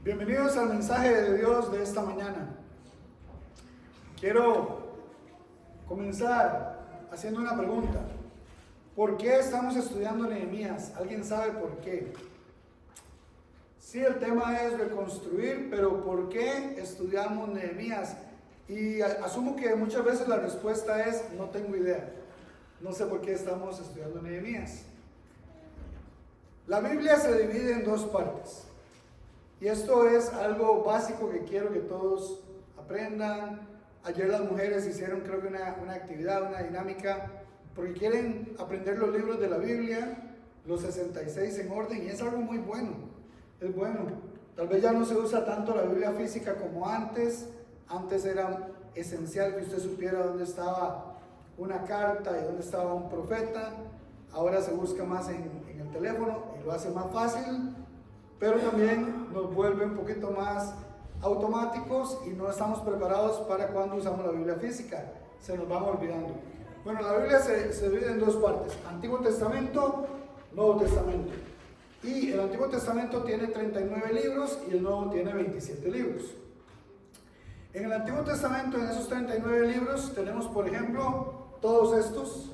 Bienvenidos al mensaje de Dios de esta mañana. Quiero comenzar haciendo una pregunta. ¿Por qué estamos estudiando Nehemías? ¿Alguien sabe por qué? Sí, el tema es reconstruir, pero ¿por qué estudiamos Nehemías? Y asumo que muchas veces la respuesta es no tengo idea. No sé por qué estamos estudiando Nehemías. La Biblia se divide en dos partes. Y esto es algo básico que quiero que todos aprendan. Ayer las mujeres hicieron creo que una actividad, una dinámica, porque quieren aprender los libros de la Biblia, los 66 en orden, y es algo muy bueno. Es bueno. Tal vez ya no se usa tanto la Biblia física como antes. Antes era esencial que usted supiera dónde estaba una carta y dónde estaba un profeta. Ahora se busca más en el teléfono y lo hace más fácil, pero también nos vuelve un poquito más automáticos y no estamos preparados para cuando usamos la Biblia física. Se nos van olvidando. Bueno, la Biblia se divide en dos partes: Antiguo Testamento, Nuevo Testamento. Y el Antiguo Testamento tiene 39 libros y el Nuevo tiene 27 libros. En el Antiguo Testamento, en esos 39 libros, tenemos, por ejemplo, todos estos,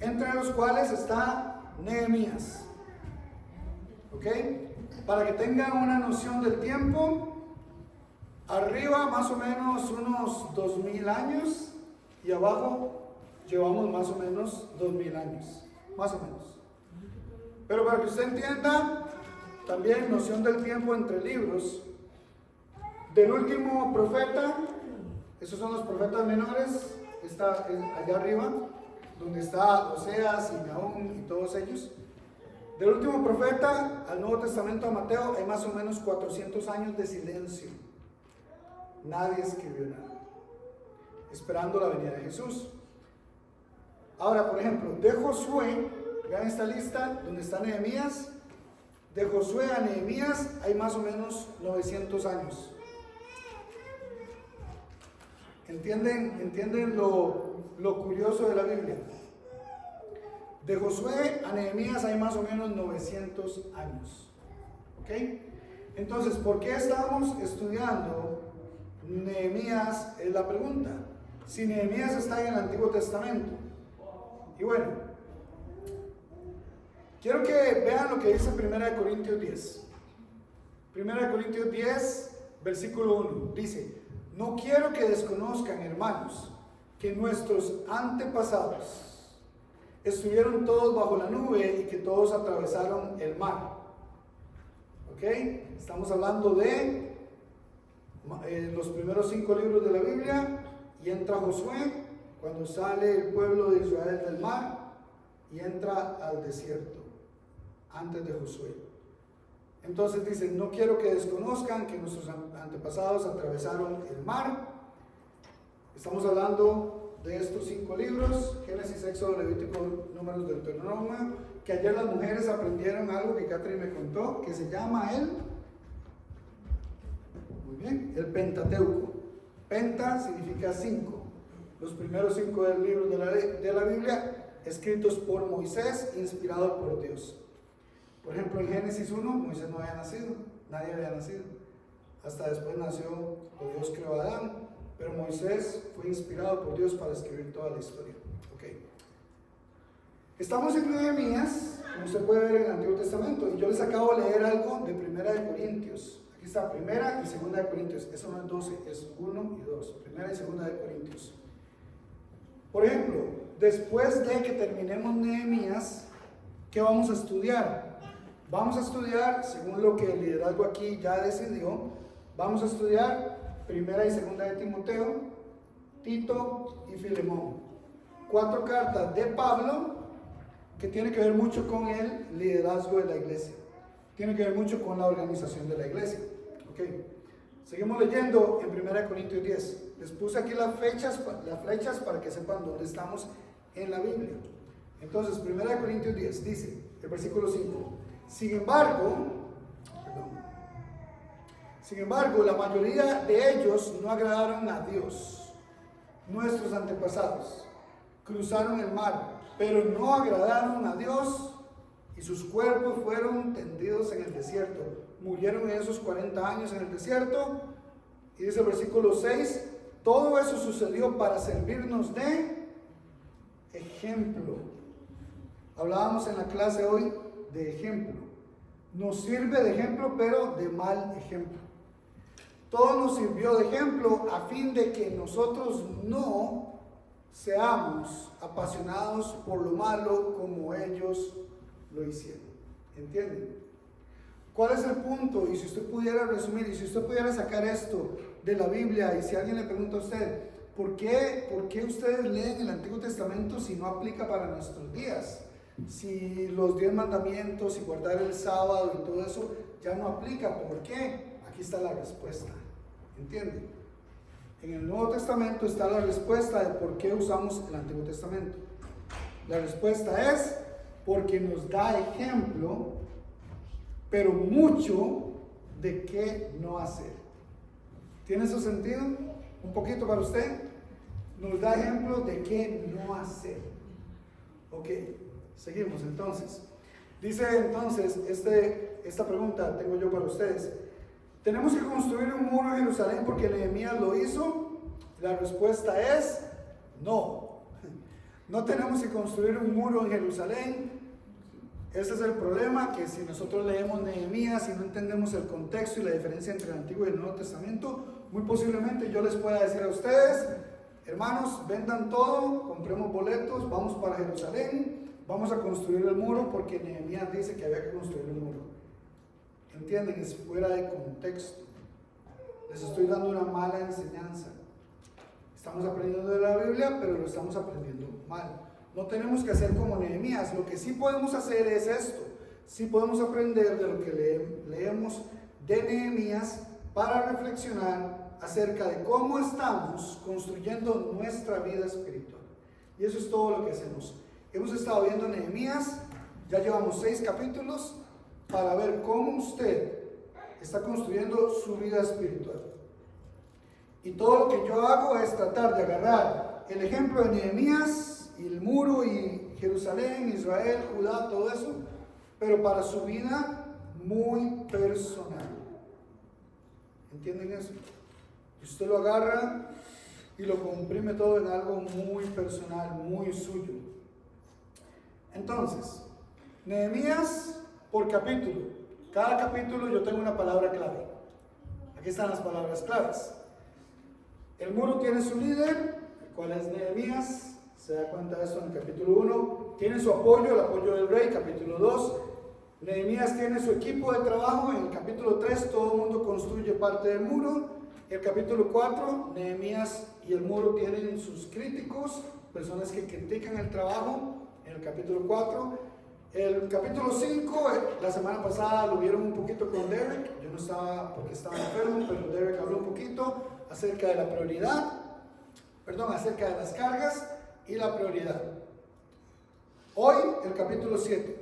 entre los cuales está Nehemías. ¿Ok? Para que tengan una noción del tiempo, arriba más o menos unos 2000 años y abajo llevamos más o menos 2000 años, más o menos. Pero para que usted entienda también noción del tiempo entre libros, del último profeta, esos son los profetas menores, está allá arriba, donde está Oseas y Nahum y todos ellos. Del último profeta al Nuevo Testamento a Mateo hay más o menos 400 años de silencio. Nadie escribió nada, esperando la venida de Jesús. Ahora, por ejemplo, de Josué, vean esta lista donde está Nehemías. De Josué a Nehemías hay más o menos 900 años. ¿Entienden lo curioso de la Biblia? De Josué a Nehemías hay más o menos 900 años. ¿Ok? Entonces, ¿por qué estamos estudiando Nehemías? Es la pregunta. Si Nehemías está en el Antiguo Testamento. Y bueno, quiero que vean lo que dice 1 Corintios 10. 1 Corintios 10, versículo 1. Dice: no quiero que desconozcan, hermanos, que nuestros antepasados estuvieron todos bajo la nube y que todos atravesaron el mar. ¿Ok? Estamos hablando de los primeros 5 libros de la Biblia, y entra Josué cuando sale el pueblo de Israel del mar y entra al desierto antes de Josué. Entonces dice: no quiero que desconozcan que nuestros antepasados atravesaron el mar. Estamos hablando de estos 5 libros: Génesis, Éxodo, Levítico, Números, Deuteronomio, que ayer las mujeres aprendieron algo que Catherine me contó, que se llama el Pentateuco. Penta significa 5. Los primeros 5 libros de la Biblia, escritos por Moisés, inspirados por Dios. Por ejemplo, en Génesis 1, Moisés no había nacido, nadie había nacido. Hasta después nació, o Dios creó a Adán, pero Moisés fue inspirado por Dios para escribir toda la historia. Okay. Estamos en Nehemías, como usted puede ver en el Antiguo Testamento, y yo les acabo de leer algo de 1 Corintios. Aquí está 1 y 2 Corintios, eso no es 12, es 1 y 2, 1 y 2 Corintios. Por ejemplo, después de que terminemos Nehemías, ¿qué vamos a estudiar? Vamos a estudiar, según lo que el liderazgo aquí ya decidió, vamos a estudiar 1 y 2 de Timoteo, Tito y Filemón. 4 cartas de Pablo que tienen que ver mucho con el liderazgo de la iglesia. Tiene que ver mucho con la organización de la iglesia. Okay. Seguimos leyendo en 1 Corintios 10. Les puse aquí las flechas para que sepan dónde estamos en la Biblia. Entonces, 1 Corintios 10 dice, el versículo 5: Sin embargo, la mayoría de ellos no agradaron a Dios. Nuestros antepasados cruzaron el mar, pero no agradaron a Dios, y sus cuerpos fueron tendidos en el desierto. Murieron en esos 40 años en el desierto. Y dice el versículo 6, todo eso sucedió para servirnos de ejemplo. Hablábamos en la clase hoy de ejemplo. Nos sirve de ejemplo, pero de mal ejemplo. Todo nos sirvió de ejemplo a fin de que nosotros no seamos apasionados por lo malo como ellos lo hicieron. ¿Entienden? ¿Cuál es el punto? Y si usted pudiera resumir, y si usted pudiera sacar esto de la Biblia, y si alguien le pregunta a usted, ¿por qué ustedes leen el Antiguo Testamento si no aplica para nuestros días? Si los 10 mandamientos y guardar el sábado y todo eso ya no aplica, ¿por qué? Aquí está la respuesta. ¿Entienden? En el Nuevo Testamento está la respuesta de por qué usamos el Antiguo Testamento. La respuesta es porque nos da ejemplo, pero mucho de qué no hacer. ¿Tiene eso sentido? ¿Un poquito para usted? Nos da ejemplo de qué no hacer. Ok, seguimos entonces. Dice entonces, esta pregunta tengo yo para ustedes. ¿Tenemos que construir un muro en Jerusalén porque Nehemías lo hizo? La respuesta es no. No tenemos que construir un muro en Jerusalén. Ese es el problema, que si nosotros leemos Nehemías y no entendemos el contexto y la diferencia entre el Antiguo y el Nuevo Testamento, muy posiblemente yo les pueda decir a ustedes, hermanos, vendan todo, compremos boletos, vamos para Jerusalén, vamos a construir el muro porque Nehemías dice que había que construir el muro. ¿Entienden? Es fuera de contexto. Les estoy dando una mala enseñanza. Estamos aprendiendo de la Biblia, pero lo estamos aprendiendo mal. No tenemos que hacer como Nehemías. Lo que sí podemos hacer es esto. Sí podemos aprender de lo que leemos de Nehemías para reflexionar acerca de cómo estamos construyendo nuestra vida espiritual. Y eso es todo lo que hacemos. Hemos estado viendo Nehemías, ya llevamos 6 capítulos para ver cómo usted está construyendo su vida espiritual. Y todo lo que yo hago es tratar de agarrar el ejemplo de Nehemías y el muro y Jerusalén, Israel, Judá, todo eso, pero para su vida muy personal. ¿Entienden eso? Usted lo agarra y lo comprime todo en algo muy personal, muy suyo. Entonces, Nehemías por capítulo. Cada capítulo yo tengo una palabra clave. Aquí están las palabras claves. El muro tiene su líder, el cual es Nehemías. Se da cuenta de esto en el capítulo 1. Tiene su apoyo, el apoyo del rey, capítulo 2. Nehemías tiene su equipo de trabajo. En el capítulo 3 todo el mundo construye parte del muro. El capítulo 4, Nehemías y el muro tienen sus críticos, personas que critican el trabajo. En el capítulo 4. El capítulo 5, la semana pasada lo vieron un poquito con Derek. Yo no estaba porque estaba enfermo, pero Derek habló un poquito acerca de la prioridad, acerca de las cargas y la prioridad. Hoy, el capítulo 7,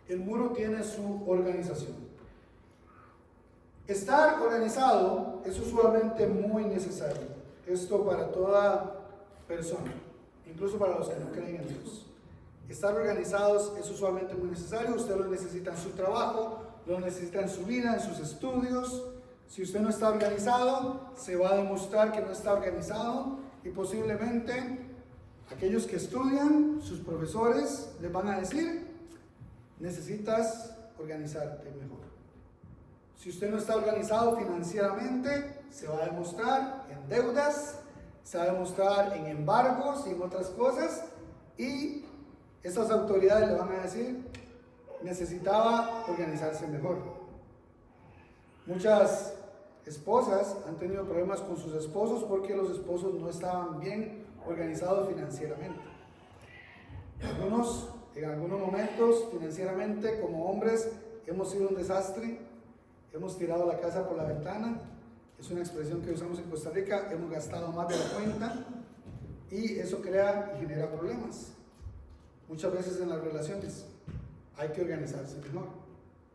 el muro tiene su organización. Estar organizado es usualmente muy necesario. Esto para toda persona, incluso para los que no creen en Dios. Estar organizados es usualmente muy necesario. Usted lo necesita en su trabajo, lo necesita en su vida, en sus estudios. Si usted no está organizado, se va a demostrar que no está organizado y posiblemente aquellos que estudian, sus profesores, les van a decir, necesitas organizarte mejor. Si usted no está organizado financieramente, se va a demostrar en deudas, se va a demostrar en embargos y en otras cosas, y estas autoridades le van a decir, necesitaba organizarse mejor. Muchas esposas han tenido problemas con sus esposos porque los esposos no estaban bien organizados financieramente. En algunos momentos, financieramente, como hombres, hemos sido un desastre, hemos tirado la casa por la ventana, es una expresión que usamos en Costa Rica, hemos gastado más de la cuenta y eso crea y genera problemas. Muchas veces en las relaciones hay que organizarse mejor.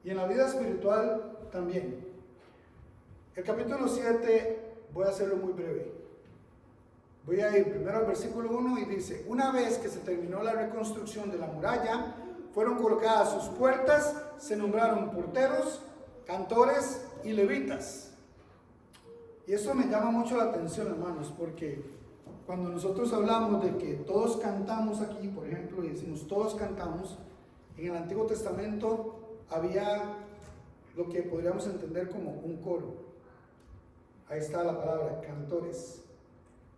Y en la vida espiritual también. El capítulo 7 voy a hacerlo muy breve. Voy a ir primero al versículo 1 y dice: una vez que se terminó la reconstrucción de la muralla, fueron colocadas sus puertas se nombraron porteros, cantores y levitas. Y eso me llama mucho la atención, hermanos, porque cuando nosotros hablamos de que todos cantamos aquí, por ejemplo, y decimos todos cantamos, en el Antiguo Testamento había lo que podríamos entender como un coro. Ahí está la palabra, cantores.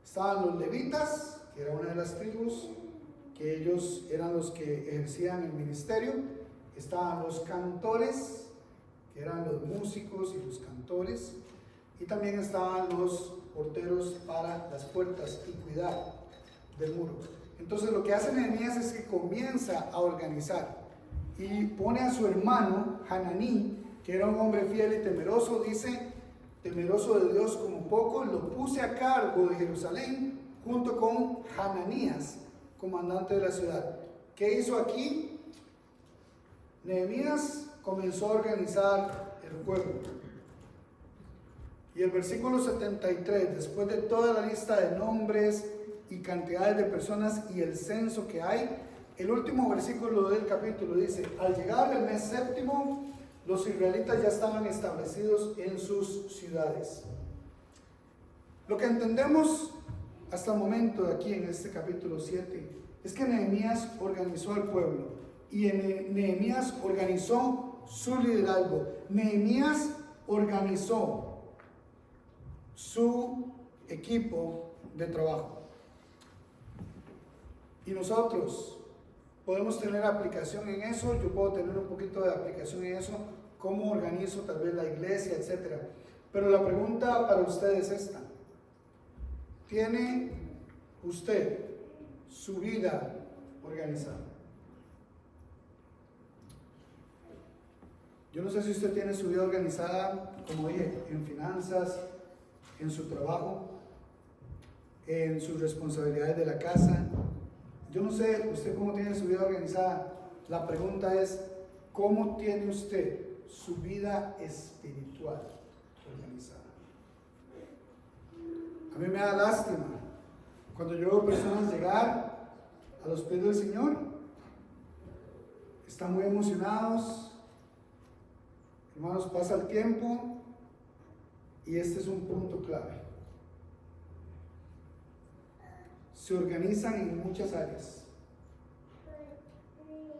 Estaban los levitas, que era una de las tribus, que ellos eran los que ejercían el ministerio. Estaban los cantores, que eran los músicos y los cantores. Y también estaban los porteros para las puertas y cuidar del muro. Entonces lo que hace Nehemías es que comienza a organizar y pone a su hermano Hananí, que era un hombre fiel y temeroso, dice, temeroso de Dios como poco, lo puse a cargo de Jerusalén junto con Hananías, comandante de la ciudad. ¿Qué hizo aquí? Nehemías comenzó a organizar el pueblo. Y el versículo 73, después de toda la lista de nombres y cantidades de personas y el censo que hay, el último versículo del capítulo dice, al llegar el mes séptimo, los israelitas ya estaban establecidos en sus ciudades. Lo que entendemos hasta el momento de aquí en este capítulo 7 es que Nehemías organizó al pueblo y Nehemías organizó su liderazgo. Nehemías organizó su equipo de trabajo. Y nosotros podemos tener aplicación en eso, yo puedo tener un poquito de aplicación en eso, cómo organizo tal vez la iglesia, etc. Pero la pregunta para usted es esta: ¿tiene usted su vida organizada? Yo no sé si usted tiene su vida organizada, como dije, en finanzas, en su trabajo, en sus responsabilidades de la casa. Yo no sé usted cómo tiene su vida organizada. La pregunta es, ¿cómo tiene usted su vida espiritual organizada? A mí me da lástima cuando yo veo personas llegar a los pies del Señor, están muy emocionados, hermanos, pasa el tiempo. Y este es un punto clave. Se organizan en muchas áreas,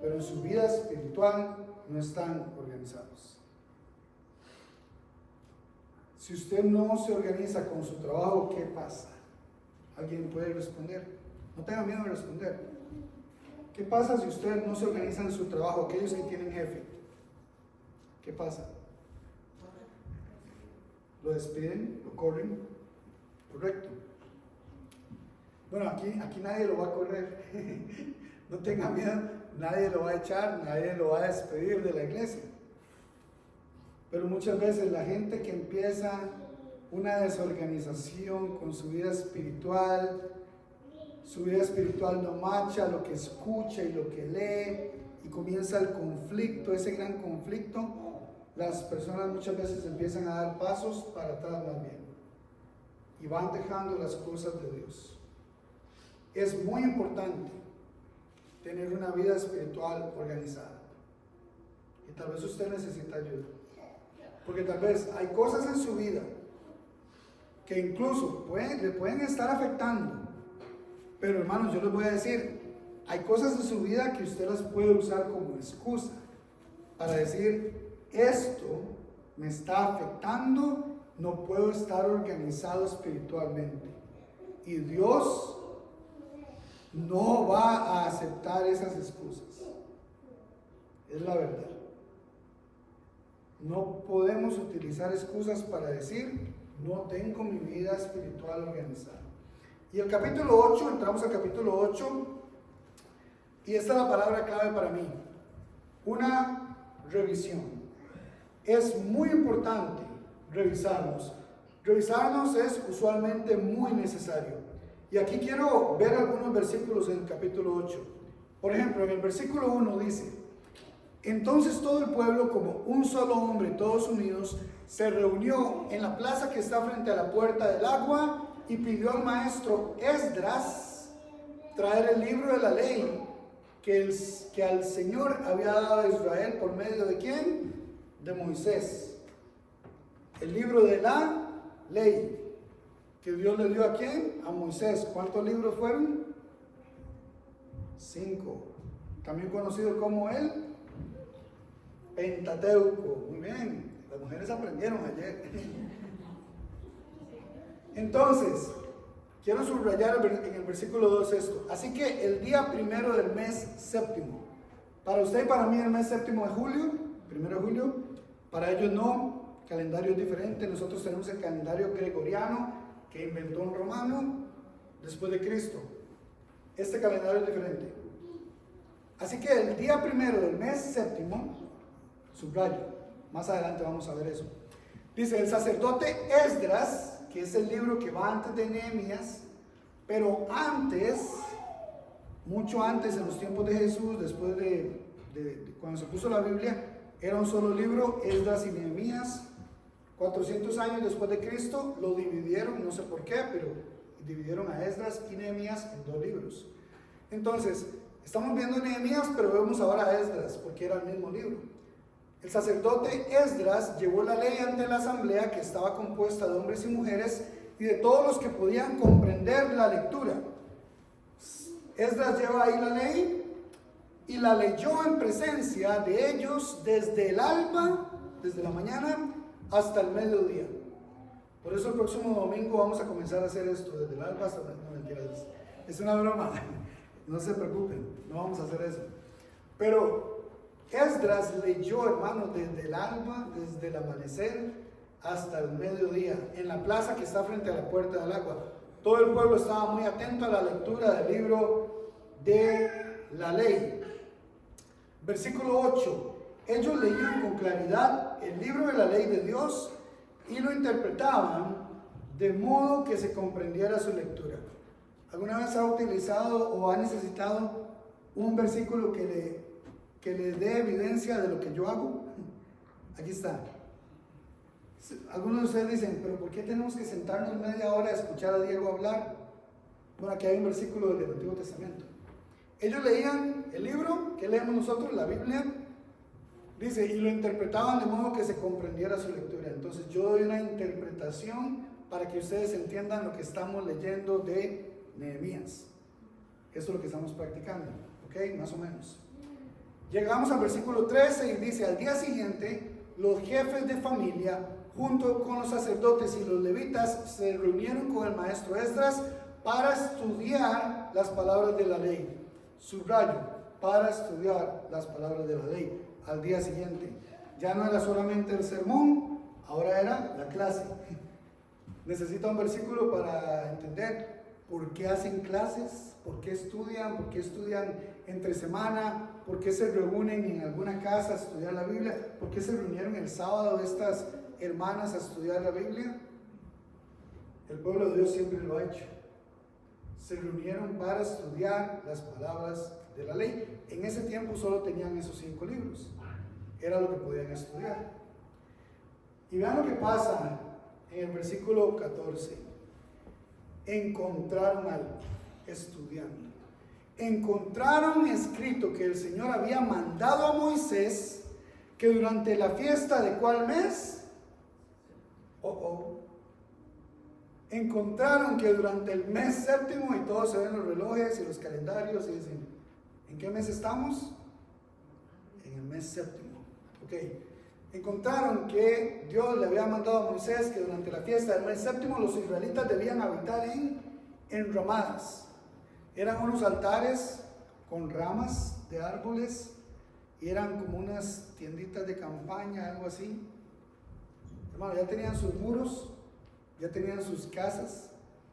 pero en su vida espiritual no están organizados. Si usted no se organiza con su trabajo, ¿qué pasa? ¿Alguien puede responder? No tenga miedo de responder. ¿Qué pasa si usted no se organiza en su trabajo? Aquellos que tienen jefe, ¿qué pasa? Lo despiden, lo corren, correcto. Bueno, aquí nadie lo va a correr, no tenga miedo, nadie lo va a echar, nadie lo va a despedir de la iglesia. Pero muchas veces la gente que empieza una desorganización con su vida espiritual no macha lo que escucha y lo que lee, y comienza el conflicto, ese gran conflicto. Las personas muchas veces empiezan a dar pasos para atrás más bien y van dejando las cosas de Dios. Es muy importante tener una vida espiritual organizada, y tal vez usted necesita ayuda, porque tal vez hay cosas en su vida que incluso le pueden estar afectando, pero hermanos, yo les voy a decir, hay cosas en su vida que usted las puede usar como excusa para decir, esto me está afectando, no puedo estar organizado espiritualmente. Y Dios no va a aceptar esas excusas. Es la verdad. No podemos utilizar excusas para decir, no tengo mi vida espiritual organizada. Y el capítulo 8, entramos al capítulo 8, y esta es la palabra clave para mí. Una revisión. Es muy importante revisarnos. Revisarnos es usualmente muy necesario. Y aquí quiero ver algunos versículos en el capítulo 8. Por ejemplo, en el versículo 1 dice, entonces todo el pueblo, como un solo hombre, todos unidos, se reunió en la plaza que está frente a la puerta del agua y pidió al maestro Esdras traer el libro de la ley que al Señor había dado a Israel por medio de ¿quién? De Moisés. El libro de la ley que Dios le dio ¿a quién? A Moisés. ¿Cuántos libros fueron? 5. También conocido como el Pentateuco. Muy bien, las mujeres aprendieron ayer. Entonces, quiero subrayar en el versículo 2 esto. Así que el día primero del mes séptimo, para usted y para mí el mes séptimo de julio, 1 de julio, para ellos no, calendario es diferente. Nosotros tenemos el calendario gregoriano que inventó un romano después de Cristo. Este calendario es diferente. Así que el día primero del mes séptimo, subrayo, más adelante vamos a ver eso. Dice, el sacerdote Esdras, que es el libro que va antes de Nehemías, pero antes, mucho antes, en los tiempos de Jesús, después de cuando se puso la Biblia, era un solo libro, Esdras y Nehemías. 400 años después de Cristo lo dividieron, no sé por qué, pero dividieron a Esdras y Nehemías en 2 libros. Entonces, estamos viendo Nehemías, pero vemos ahora a Esdras, porque era el mismo libro. El sacerdote Esdras llevó la ley ante la asamblea, que estaba compuesta de hombres y mujeres y de todos los que podían comprender la lectura. Esdras lleva ahí la ley y la leyó en presencia de ellos desde el alba, desde la mañana hasta el mediodía. Por eso el próximo domingo vamos a comenzar a hacer esto, desde el alba hasta el mediodía. No, mentiras, es una broma, no se preocupen, no vamos a hacer eso. Pero Esdras leyó, hermanos, desde el alba, desde el amanecer hasta el mediodía, en la plaza que está frente a la puerta del agua. Todo el pueblo estaba muy atento a la lectura del libro de la ley. Versículo 8. Ellos leían con claridad el libro de la ley de Dios y lo interpretaban de modo que se comprendiera su lectura. ¿Alguna vez ha utilizado o ha necesitado un versículo que le dé evidencia de lo que yo hago? Aquí está. Algunos de ustedes dicen, pero ¿por qué tenemos que sentarnos media hora a escuchar a Diego hablar? Bueno, aquí hay un versículo del Antiguo Testamento. Ellos leían el libro que leemos nosotros, la Biblia, dice, y lo interpretaban de modo que se comprendiera su lectura. Entonces yo doy una interpretación para que ustedes entiendan lo que estamos leyendo de Nehemías. Eso es lo que estamos practicando, ¿ok? Más o menos. Llegamos al versículo 13 y dice, al día siguiente, los jefes de familia, junto con los sacerdotes y los levitas, se reunieron con el maestro Esdras para estudiar las palabras de la ley. Subrayo, para estudiar las palabras de la ley. Al día siguiente, ya no era solamente el sermón, ahora era la clase. Necesita un versículo para entender por qué hacen clases, por qué estudian entre semana, por qué se reúnen en alguna casa a estudiar la Biblia, por qué se reunieron el sábado estas hermanas a estudiar la Biblia. El pueblo de Dios siempre lo ha hecho. Se reunieron para estudiar las palabras de la ley. En ese tiempo solo tenían esos 5 libros. Era lo que podían estudiar. Y vean lo que pasa en el versículo 14. Encontraron algo, estudiando. Encontraron escrito que el Señor había mandado a Moisés que durante la fiesta de ¿cuál mes? Encontraron que durante el mes séptimo, y todos se ven los relojes y los calendarios y dicen, ¿en qué mes estamos? En el mes séptimo. Ok. Encontraron que Dios le había mandado a Moisés que durante la fiesta del mes séptimo los israelitas debían habitar en ramadas. Eran unos altares con ramas de árboles y eran como unas tienditas de campaña, algo así. Hermano, ya tenían sus muros, ya tenían sus casas,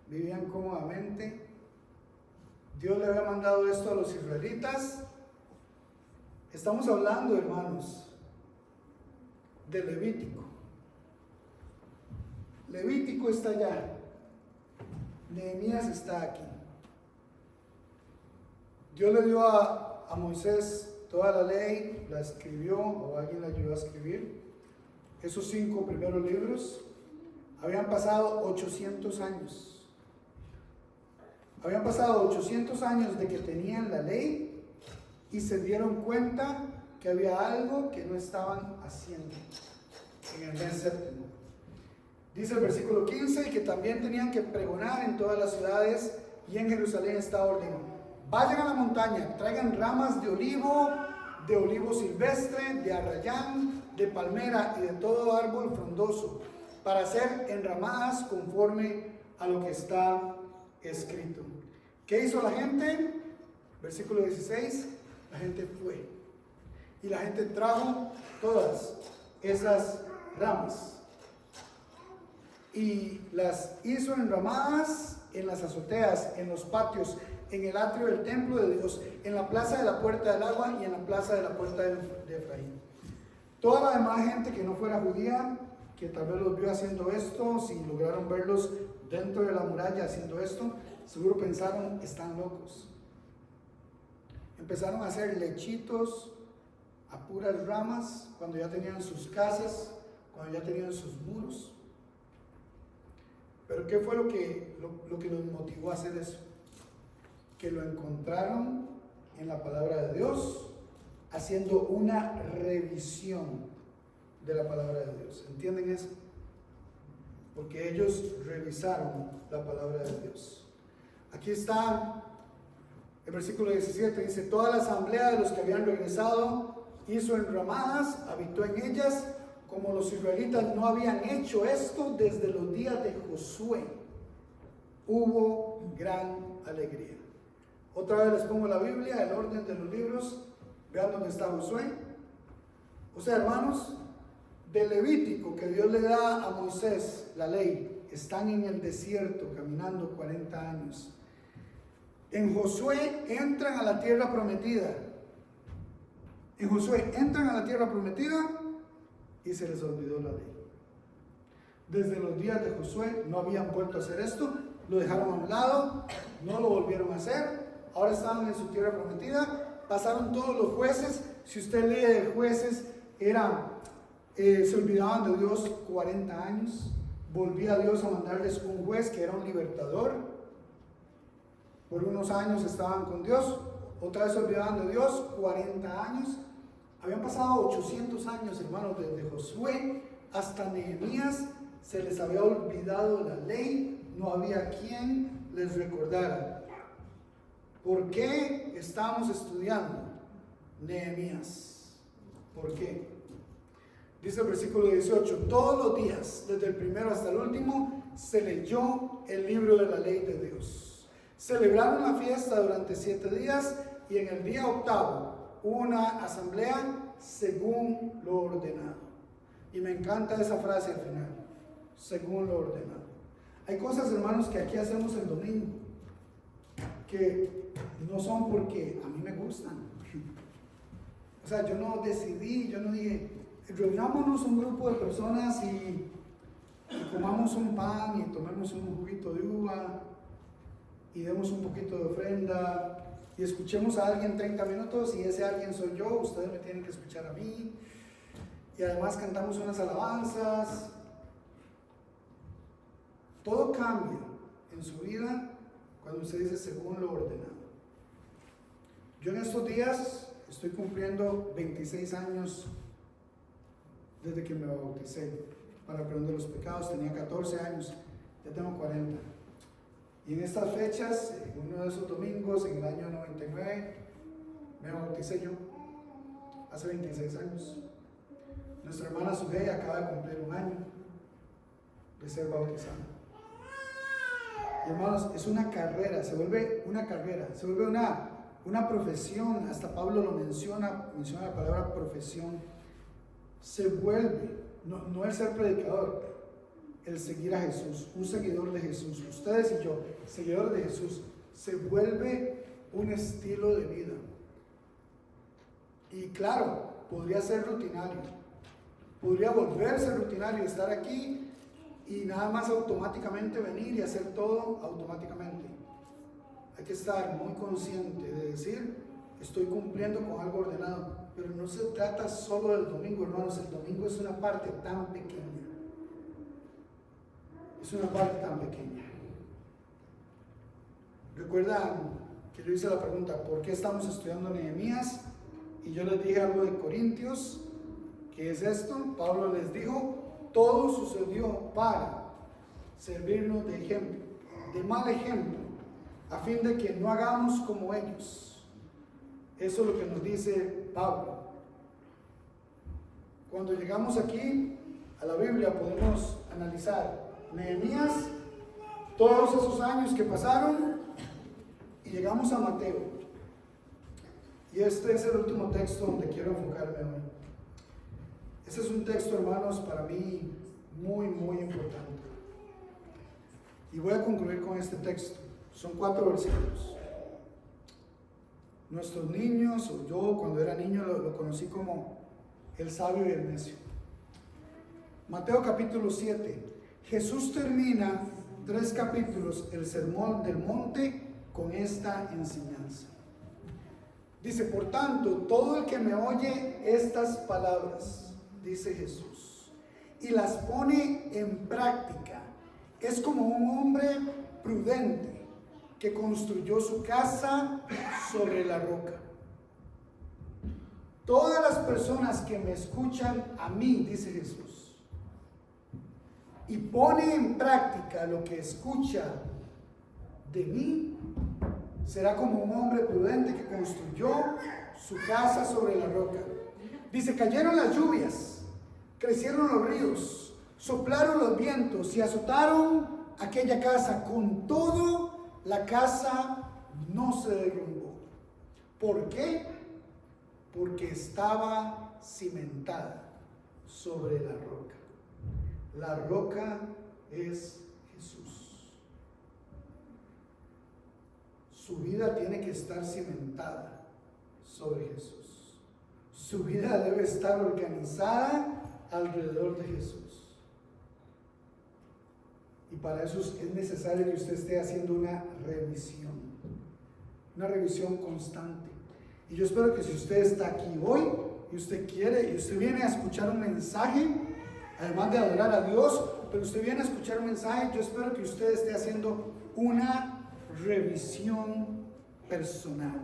vivían cómodamente. Dios le había mandado esto a los israelitas. Estamos hablando, hermanos, de Levítico. Levítico está allá. Nehemías está aquí. Dios le dio a Moisés toda la ley, la escribió o alguien la ayudó a escribir. Esos 5 primeros libros habían pasado 800 años. Habían pasado 800 años de que tenían la ley y se dieron cuenta que había algo que no estaban haciendo en el mes séptimo. Dice el versículo 15 que también tenían que pregonar en todas las ciudades y en Jerusalén esta orden: vayan a la montaña, traigan ramas de olivo silvestre, de arrayán, de palmera y de todo árbol frondoso, para ser enramadas conforme a lo que está escrito. ¿Qué hizo la gente? Versículo 16, la gente fue. Y la gente trajo todas esas ramas y las hizo enramadas en las azoteas, en los patios, en el atrio del templo de Dios, en la plaza de la puerta del agua y en la plaza de la puerta de Efraín. Toda la demás gente que no fuera judía, que tal vez los vio haciendo esto, si lograron verlos dentro de la muralla haciendo esto, seguro pensaron: están locos. Empezaron a hacer lechitos a puras ramas cuando ya tenían sus casas, cuando ya tenían sus muros. Pero ¿qué fue lo que los motivó a hacer eso? Que lo encontraron en la palabra de Dios, haciendo una revisión de la palabra de Dios. ¿Entienden eso? Porque ellos revisaron la palabra de Dios. Aquí está el versículo 17, dice: toda la asamblea de los que habían regresado hizo enramadas, habitó en ellas, como los israelitas no habían hecho esto desde los días de Josué. Hubo gran alegría. Otra vez les pongo la Biblia, el orden de los libros. Vean dónde está Josué. O sea, hermanos, de Levítico, que Dios le da a Moisés la ley, están en el desierto caminando 40 años. En Josué entran a la tierra prometida. En Josué entran a la tierra prometida y se les olvidó la ley. Desde los días de Josué no habían vuelto a hacer esto, lo dejaron a un lado, no lo volvieron a hacer. Ahora estaban en su tierra prometida, pasaron todos los jueces. Si usted lee de jueces, se olvidaban de Dios 40 años. Volvía Dios a mandarles un juez que era un libertador. Por unos años estaban con Dios, otra vez se olvidaban de Dios, 40 años. Habían pasado 800 años, hermanos, desde Josué hasta Nehemías. Se les había olvidado la ley, no había quien les recordara. ¿Por qué estamos estudiando Nehemías? ¿Por qué? Dice el versículo 18: todos los días, desde el primero hasta el último, se leyó el libro de la ley de Dios. Celebraron la fiesta durante 7 días y en el día octavo hubo una asamblea según lo ordenado. Y me encanta esa frase al final: según lo ordenado. Hay cosas, hermanos, que aquí hacemos el domingo que no son porque a mí me gustan. O sea, yo no decidí, yo no dije: reunámonos un grupo de personas y comamos un pan y tomemos un juguito de uva y demos un poquito de ofrenda y escuchemos a alguien 30 minutos, y ese alguien soy yo, ustedes me tienen que escuchar a mí, y además cantamos unas alabanzas. Todo cambia en su vida cuando usted dice según lo ordenado. Yo en estos días estoy cumpliendo 26 años desde que me bauticé para perdón de los pecados. Tenía 14 años, ya tengo 40. Y en estas fechas, en uno de esos domingos, en el año 99, me bauticé yo, hace 26 años. Nuestra hermana Sugey acaba de cumplir 1 año de ser bautizada. Y hermanos, es una carrera, se vuelve una carrera, se vuelve una profesión. Hasta Pablo lo menciona la palabra profesión. Se vuelve, no el ser predicador, el seguir a Jesús, un seguidor de Jesús. Ustedes y yo, seguidores de Jesús, se vuelve un estilo de vida. Y claro, podría ser rutinario, podría volverse rutinario, estar aquí y nada más automáticamente venir y hacer todo automáticamente. Hay que estar muy consciente de decir: estoy cumpliendo con algo ordenado. Pero no se trata solo del domingo, hermanos. El domingo es una parte tan pequeña. Es una parte tan pequeña. ¿Recuerdan que yo hice la pregunta, ¿por qué estamos estudiando Nehemías? Y yo les dije algo de Corintios, que es esto. Pablo les dijo, todo sucedió para servirnos de ejemplo, de mal ejemplo, a fin de que no hagamos como ellos. Eso es lo que nos dice Pablo. Cuando llegamos aquí a la Biblia podemos analizar Nehemías, todos esos años que pasaron, y llegamos a Mateo. Y este es el último texto donde quiero enfocarme hoy. Este es un texto, hermanos, para mí muy, muy importante. Y voy a concluir con este texto. Son 4 versículos. Nuestros niños, o yo cuando era niño lo conocí como el sabio y el necio. Mateo capítulo 7. Jesús termina 3 capítulos, el sermón del monte, con esta enseñanza. Dice, por tanto, todo el que me oye estas palabras, dice Jesús, y las pone en práctica, es como un hombre prudente que construyó su casa sobre la roca. Todas las personas que me escuchan a mí, dice Jesús, y pone en práctica lo que escucha de mí, será como un hombre prudente que construyó su casa sobre la roca. Dice, cayeron las lluvias, crecieron los ríos, soplaron los vientos y azotaron aquella casa. Con todo, la casa no se derrumbó. ¿Por qué? Porque estaba cimentada sobre la roca. La roca es Jesús. Su vida tiene que estar cimentada sobre Jesús. Su vida debe estar organizada alrededor de Jesús. Y para eso es necesario que usted esté haciendo una revisión constante. Y yo espero que si usted está aquí hoy y usted quiere y usted viene a escuchar un mensaje, además de adorar a Dios, pero usted viene a escuchar un mensaje, yo espero que usted esté haciendo una revisión personal.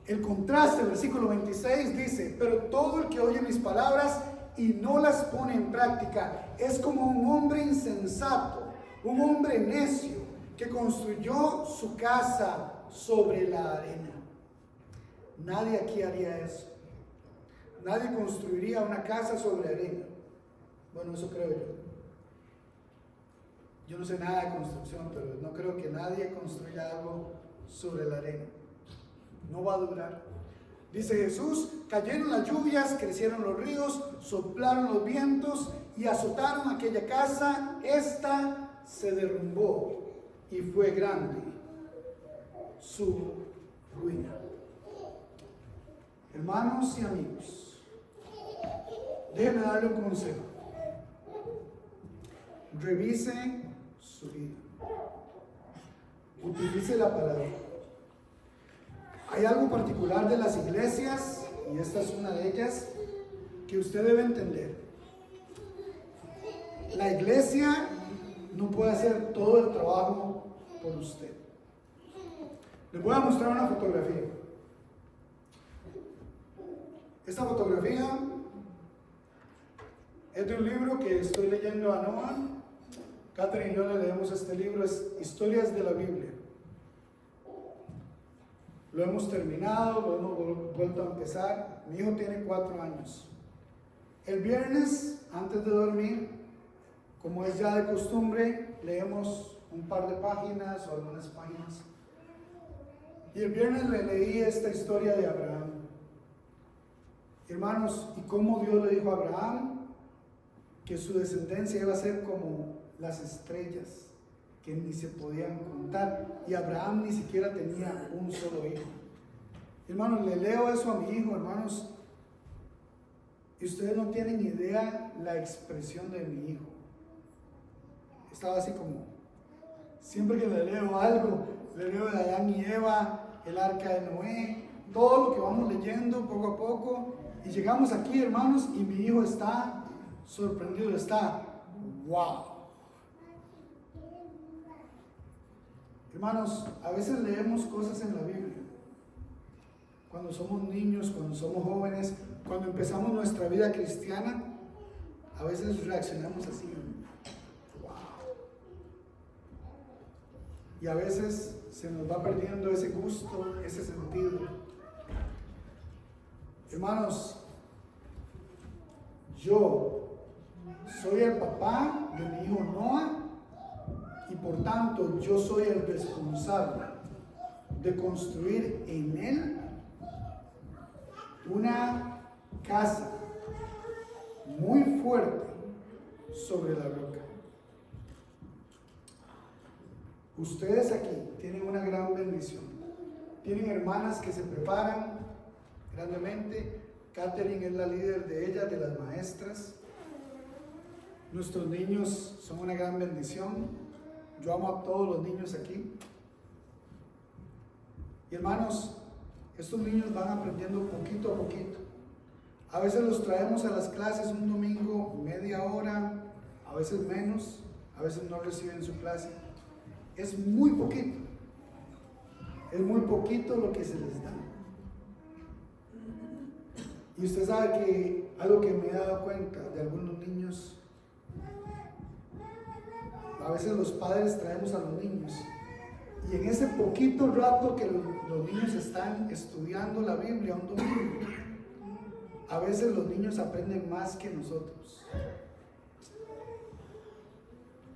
El contraste, el versículo 26 dice, pero todo el que oye mis palabras y no las pone en práctica es como un hombre insensato, un hombre necio que construyó su casa sobre la arena. Nadie aquí haría eso. Nadie construiría una casa sobre arena. Bueno, eso creo yo. Yo no sé nada de construcción, pero no creo que nadie construya algo sobre la arena. No va a durar. Dice Jesús, cayeron las lluvias, crecieron los ríos, soplaron los vientos y azotaron aquella casa. Esta se derrumbó y fue grande su ruina. Hermanos y amigos, déjenme darle un consejo. Revise su vida. Utilice la palabra. Hay algo particular de las iglesias, y esta es una de ellas, que usted debe entender. La iglesia no puede hacer todo el trabajo por usted. Les voy a mostrar una fotografía. Esta fotografía es de un libro que estoy leyendo a Noah. Catherine y yo le leemos este libro, es Historias de la Biblia. Lo hemos terminado, lo hemos vuelto a empezar. Mi hijo tiene 4 años. El viernes, antes de dormir, como es ya de costumbre, leemos un par de páginas o algunas páginas. Y el viernes le leí esta historia de Abraham. Hermanos, y cómo Dios le dijo a Abraham que su descendencia iba a ser como las estrellas, que ni se podían contar, y Abraham ni siquiera tenía un solo hijo. Hermanos, le leo eso a mi hijo, hermanos, y ustedes no tienen idea la expresión de mi hijo. Estaba así como, siempre que le leo algo, le leo de Adán y Eva, el arca de Noé, todo lo que vamos leyendo poco a poco, y llegamos aquí, hermanos, y mi hijo está sorprendido, está wow. Hermanos, a veces leemos cosas en la Biblia. Cuando somos niños, cuando somos jóvenes, cuando empezamos nuestra vida cristiana, a veces reaccionamos así. ¡Wow! Y a veces se nos va perdiendo ese gusto, ese sentido. Hermanos, yo soy el papá de mi hijo Noah y por tanto yo soy el responsable de construir en él una casa muy fuerte sobre la roca. Ustedes aquí tienen una gran bendición. Tienen hermanas que se preparan grandemente. Catherine es la líder de ellas, de las maestras. Nuestros niños son una gran bendición. Yo amo a todos los niños aquí. Y hermanos, estos niños van aprendiendo poquito a poquito. A veces los traemos a las clases un domingo, media hora, a veces menos, a veces no reciben su clase. Es muy poquito lo que se les da. Y usted sabe que algo que me he dado cuenta de algunos niños, a veces los padres traemos a los niños y en ese poquito rato que los niños están estudiando la Biblia un domingo, a veces los niños aprenden más que nosotros.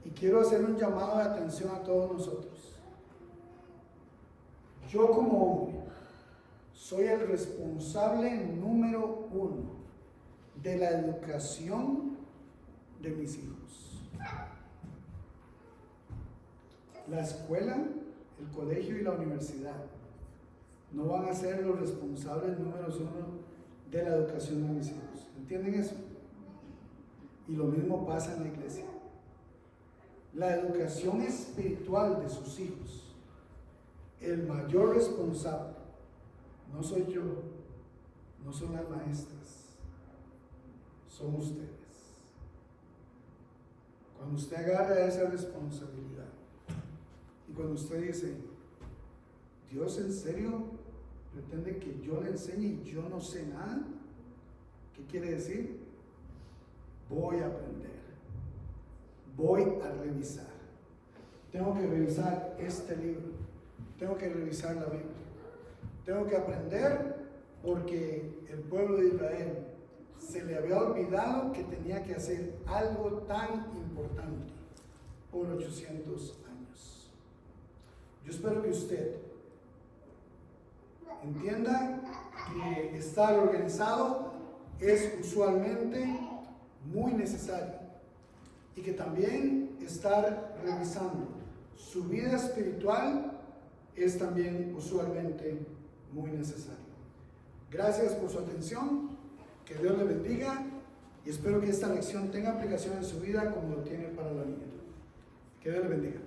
Y quiero hacer un llamado de atención a todos nosotros. Yo como hombre soy el responsable número 1 de la educación de mis hijos. La escuela, el colegio y la universidad no van a ser los responsables números 1 de la educación de mis hijos. ¿Entienden eso? Y lo mismo pasa en la iglesia. La educación espiritual de sus hijos, el mayor responsable no soy yo, no son las maestras, son ustedes. Cuando usted agarra esa responsabilidad y cuando usted dice, Dios en serio pretende que yo le enseñe y yo no sé nada, ¿qué quiere decir? Voy a aprender, voy a revisar. Tengo que revisar este libro, tengo que revisar la Biblia. Tengo que aprender porque el pueblo de Israel se le había olvidado que tenía que hacer algo tan importante por 800 años. Yo espero que usted entienda que estar organizado es usualmente muy necesario y que también estar revisando su vida espiritual es también usualmente muy necesario. Gracias por su atención, que Dios le bendiga y espero que esta lección tenga aplicación en su vida como lo tiene para la mía. Que Dios le bendiga.